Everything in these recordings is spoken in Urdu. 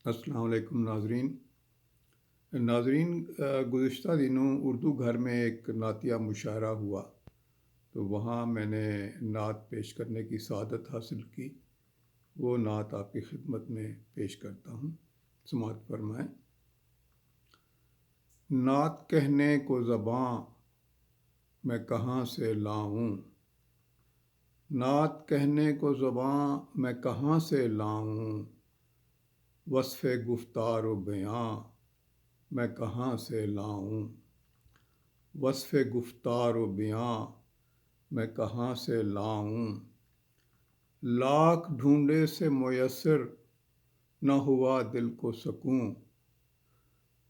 السلام علیکم ناظرین گزشتہ دنوں اردو گھر میں ایک نعتیہ مشاعرہ ہوا تو وہاں میں نے نعت پیش کرنے کی سعادت حاصل کی۔ وہ نعت آپ کی خدمت میں پیش کرتا ہوں، سماعت فرمائیں۔ نعت کہنے کو زباں میں کہاں سے لاؤں، نعت کہنے کو زباں میں کہاں سے لاؤں، وصف گفتار و بیاں میں کہاں سے لاؤں، وصف گفتار و بیاں میں کہاں سے لاؤں، لاکھ ڈھونڈے سے میسر نہ ہوا دل کو سکون،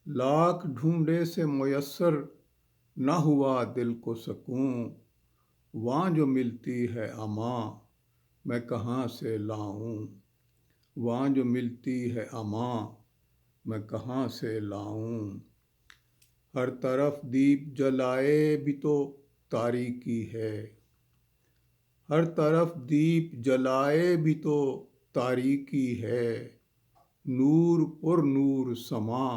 لاکھ ڈھونڈے سے میسر نہ ہوا دل کو سکون، وہاں جو ملتی ہے اماں میں کہاں سے لاؤں، وہاں جو ملتی ہے اماں میں کہاں سے لاؤں، ہر طرف دیپ جلائے بھی تو تاریکی ہے، ہر طرف دیپ جلائے بھی تو تاریکی ہے، نور پر نور سما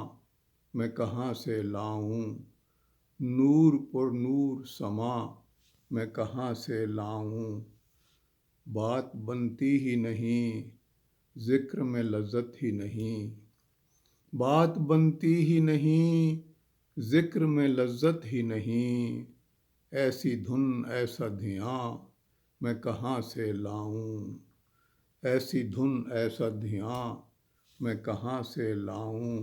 میں کہاں سے لاؤں، نور پر نور سما میں کہاں سے لاؤں، بات بنتی ہی نہیں ذکر میں لذت ہی نہیں، بات بنتی ہی نہیں ذکر میں لذت ہی نہیں، ایسی دھن ایسا دھیاں میں کہاں سے لاؤں، ایسی دھن ایسا دھیاں میں کہاں سے لاؤں،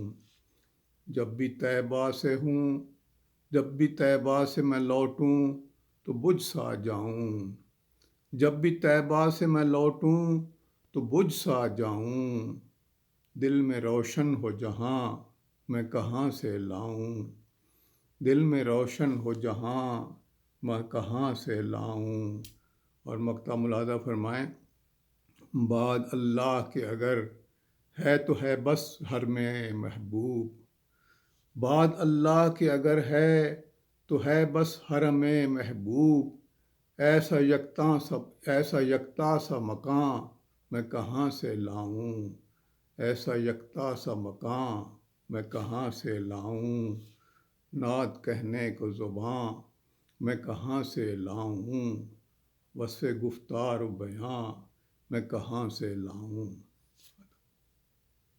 جب بھی طیبہ سے ہوں، جب بھی طیبہ سے میں لوٹوں تو بجھ سا جاؤں، جب بھی طیبہ سے میں لوٹوں تو بجھ سا جاؤں، دل میں روشن ہو جہاں میں کہاں سے لاؤں، دل میں روشن ہو جہاں میں کہاں سے لاؤں، اور مقطع ملاحظہ فرمائیں۔ بعد اللہ کے اگر ہے تو ہے بس ہر میں محبوب، بعد اللہ کے اگر ہے تو ہے بس حرم محبوب، ایسا یکتا سا مکاں میں کہاں سے لاؤں، ایسا یکتا سا مکاں میں کہاں سے لاؤں، نعت کہنے کو زباں میں کہاں سے لاؤں، وصف گفتار و بیاں میں کہاں سے لاؤں۔